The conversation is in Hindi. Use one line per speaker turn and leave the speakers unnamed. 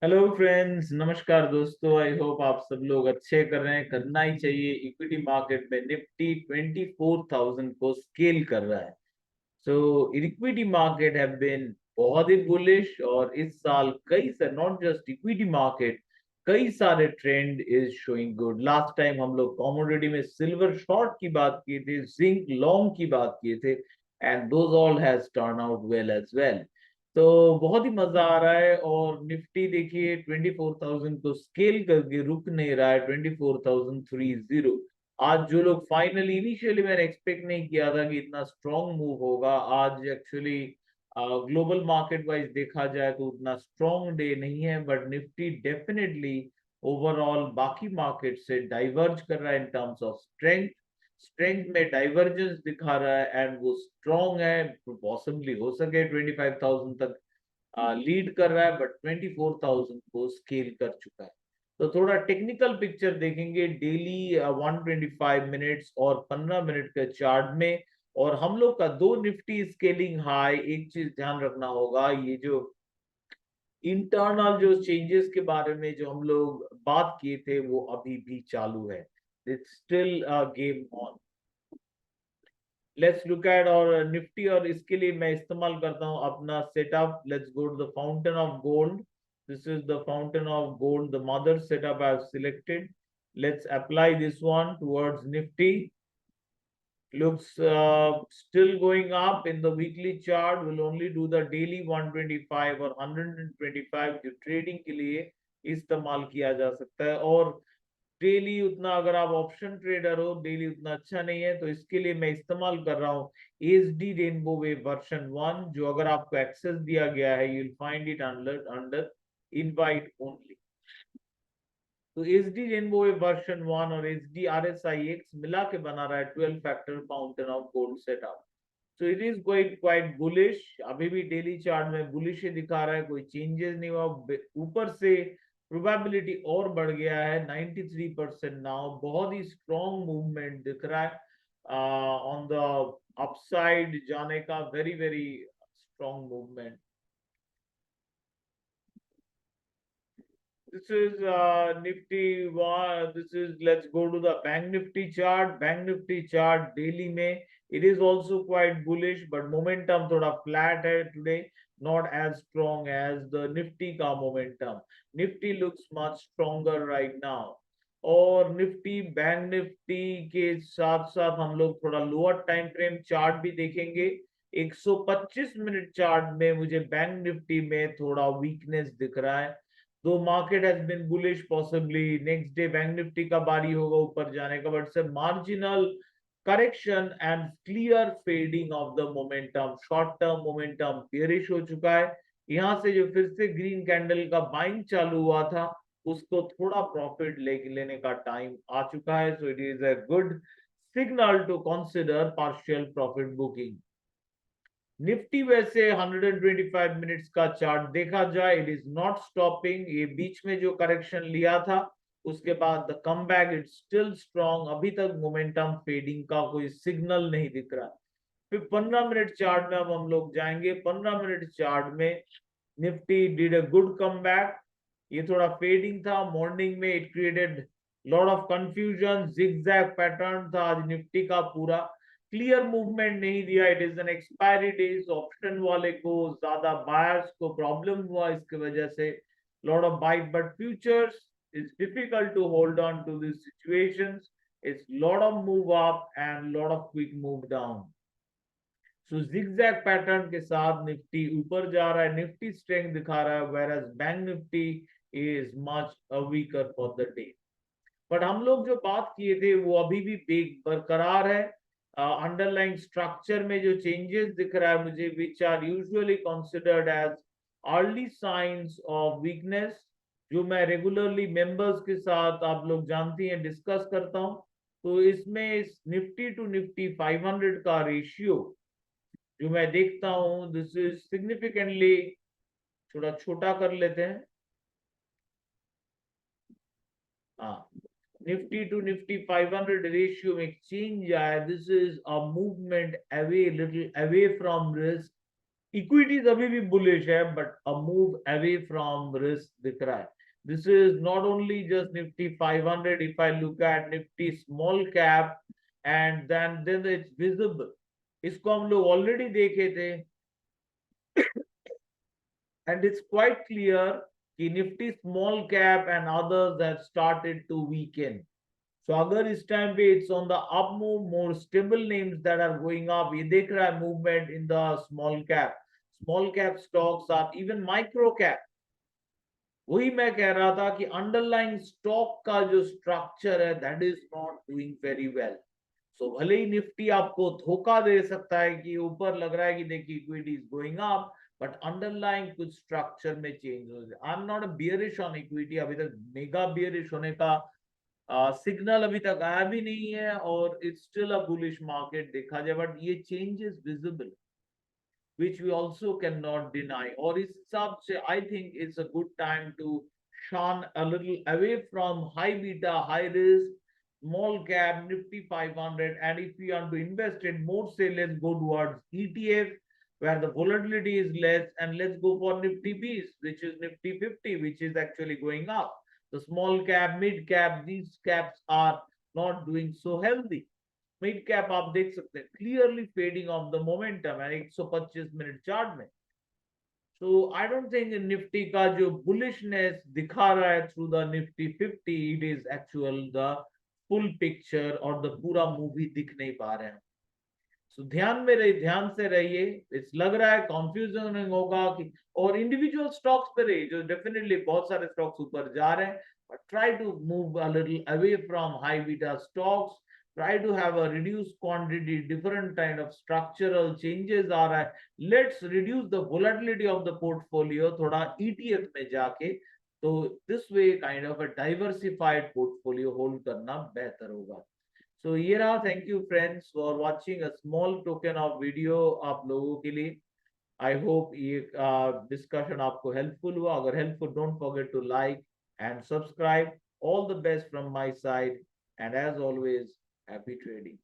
हेलो फ्रेंड्स, नमस्कार दोस्तों। आई होप आप सब लोग अच्छे कर रहे हैं। करना ही चाहिए। इक्विटी मार्केट में निफ्टी 24,000 को स्केल कर रहा है। सो इक्विटी मार्केट हैव बीन बहुत ही बुलिश, और इस साल कई सारे, नॉट जस्ट इक्विटी मार्केट, कई सारे trend is showing good. Last time हम लोग कमोडिटी में सिल्वर शॉर्ट की बात किए थे, जिंक लॉन्ग की बात किए थे, and those all has turn out well as well. तो बहुत ही मजा आ रहा है। और निफ्टी देखिए 24,000 को स्केल करके रुक नहीं रहा है, 24,330। आज जो लोग फाइनली, इनिशियली मैंने एक्सपेक्ट नहीं किया था कि इतना स्ट्रॉन्ग मूव होगा। आज एक्चुअली ग्लोबल मार्केट वाइज देखा जाए तो उतना स्ट्रॉन्ग डे नहीं है, बट निफ्टी डेफिनेटली ओवरऑल बाकी मार्केट से डाइवर्ज कर रहा है in terms of strength. Strength में डाइवर्जेंस दिखा रहा है, एंड वो स्ट्रॉन्ग है। पॉसिबली हो सके 25,000 तक लीड कर रहा है, बट 24,000 को स्केल कर चुका है। तो थोड़ा टेक्निकल पिक्चर देखेंगे डेली 125 मिनट्स और 15 मिनट के चार्ट में। और हम लोग का दो निफ्टी स्केलिंग हाई, एक चीज ध्यान रखना होगा, ये जो इंटरनल जो चेंजेस के बारे में जो हम लोग बात किए थे वो अभी भी चालू है। It's still game on. Let's look at our Nifty, और इसके लिए मैं इस्तेमाल करता हूं अपना setup. Let's go to the fountain of gold. This is the fountain of gold, the mother setup I have selected. Let's apply this one towards Nifty. Looks still going up in the weekly chart. Will only do the daily 125 और 125 जो ट्रेडिंग के लिए इस्तेमाल किया जा सकता है। और डेली उतना, अगर आप ऑप्शन ट्रेडर हो, डेली उतना अच्छा नहीं है। तो इसके लिए मैं इस्तेमाल कर रहा हूँ एसडी रेनबो वेव वर्जन 1, जो अगर आपको एक्सेस दिया गया है, you will find it under under invite only. तो एच डी रेनबो वर्जन 1 और H D R S I x मिला के बना रहा है 12 factor fountain of gold setup. So it is quite quite bullish. अभी भी डेली चार्ट में बुलिश ही दिखा रहा है, कोई चेंजेस नहीं हुआ। ऊपर से प्रोबेबिलिटी और बढ़ गया है 93% नाउ। बहुत ही स्ट्रॉन्ग मूवमेंट दिख रहा है ऑन द अपसाइड जाने का। Very very strong movement. This is Nifty one. This is, let's go to the Bank Nifty chart. Bank Nifty chart daily में it is also quite bullish, but momentum थोड़ा flat है today, not as strong as the Nifty का momentum. Nifty looks much stronger right now. और निफ्टी, बैंक निफ्टी के साथ साथ हम लोग थोड़ा लोअर टाइम फ्रेम चार्ट भी देखेंगे। 125 मिनट चार्ट में मुझे बैंक निफ्टी में थोड़ा वीकनेस दिख रहा है। Though market has been bullish, possibly next day bank Nifty का बारी होगा ऊपर जाने का, but say marginal correction and clear fading of the momentum. Short term momentum bearish हो चुका है। यहां से जो फिर से ग्रीन कैंडल का बाइंग चालू हुआ था, उसको थोड़ा प्रॉफिट लेने का टाइम आ चुका है। So it is a good signal to consider partial profit booking. Nifty वैसे 125 मिनट्स का चार्ट देखा जाए, इट इज नॉट स्टॉपिंग। ये बीच में जो करेक्शन लिया था, उसके बाद the come back, it still strong. अभी तक मोमेंटम फेडिंग का कोई सिग्नल नहीं दिख रहा। फिर 15 मिनट चार्ट में अब हम लोग जाएंगे। 15 मिनट चार्ट में Nifty did a good come back. ये थोड़ा फेडिंग था मॉर्निंग में, it created lot of confusion. Zigzag pattern था आज निफ्टी का पूरा, क्लियर मूवमेंट नहीं दिया। It is an expiry days. Option वाले को ज्यादा, बायर्स को प्रॉब्लम हुआ इसकी वजह से, lot of bite, but futures is difficult to hold on to this situations. It's lot of move up and lot of quick move down. So zigzag pattern के साथ निफ्टी ऊपर जा रहा है, निफ्टी स्ट्रेंथ दिखा रहा है, where bank Nifty is much weaker for the day. But हम लोग जो बात किए थे वो अभी भी बरकरार है। अंडरलाइंग स्ट्रक्चर में जो चेंजेस दिख रहा है मुझे, which are usually considered as early signs of weakness, जो मैं रेगुलरली मेंबर्स के साथ, आप लोग जानती हैं, डिस्कस करता हूं। तो इसमें इस निफ्टी टू निफ्टी 500 का रेशियो जो मैं देखता हूं, दिस इज सिग्निफिकेंटली, थोड़ा छोटा कर लेते हैं। हाँ, निफ्टी टू निफ्टी 500 रेशियो में चेंज आया। This is a movement away, little away from risk. Equities अभी भी बुलिश है, but a move away from risk दिख रहा है. This is not only just Nifty 500. If I look at Nifty small cap, and then it's visible. इसको हम लोग ऑलरेडी देखे थे, and it's quite clear कि Nifty small cap and others have started to weaken. So अगर इस टाइम पे it's on the up move, more stable names that are going up, ये देख रहा है movement in the small cap stocks are even micro cap. वही मैं कह रहा था कि अंडरलाइन स्टॉक का जो स्ट्रक्चर है that is not doing very well. So भले ही निफ्टी आपको धोखा दे सकता है कि ऊपर लग रहा है कि देखिए equity is going up, but underline कुछ स्ट्रक्चर में चेंज हो जाए. I am not a bearish on equity. अभी तक मेगा बियरिश होने का सिग्नल अभी तक आया भी नहीं है, और it's still a bullish market देखा जाए, बट ये changes visible which we also cannot deny. Or is such, I think it's a good time to shun a little away from high beta, high risk, small cap, Nifty 500. And if we want to invest in more, say, let's go towards ETF where the volatility is less, and let's go for Nifty Bs, which is Nifty 50, which is actually going up. The small cap, mid cap, these caps are not doing so healthy. Mid cap आप देख सकते हैं clearly fading of the momentum है 125 मिनट चार्ट में. सो आई डोंट थिंक निफ्टी का जो बुलिशनेस दिखा रहा है through the Nifty 50, it is actual the full picture, और द पूरा मूवी दिख नहीं पा रहे हैं. सो ध्यान में रहिए, ध्यान से रहिए. इट्स लग रहा है कंफ्यूजन होगा कि, और इंडिविजुअल स्टॉक्स पे रहिए जो डेफिनेटली बहुत सारे स्टॉक्स ऊपर जा रहे हैं, but try to move a little away from high beta stocks. Try to have a reduced quantity, different kind of structural changes are. Let's reduce the volatility of the portfolio थोड़ा ETF में जाके. तो this way kind of a diversified portfolio hold करना बेहतर होगा. So ये रहा. Thank you friends for watching a small token of video आप लोगों के लिए. I hope ये discussion आपको helpful हुआ. अगर helpful, don't forget to like and subscribe. All the best from my side, and as always, happy trading.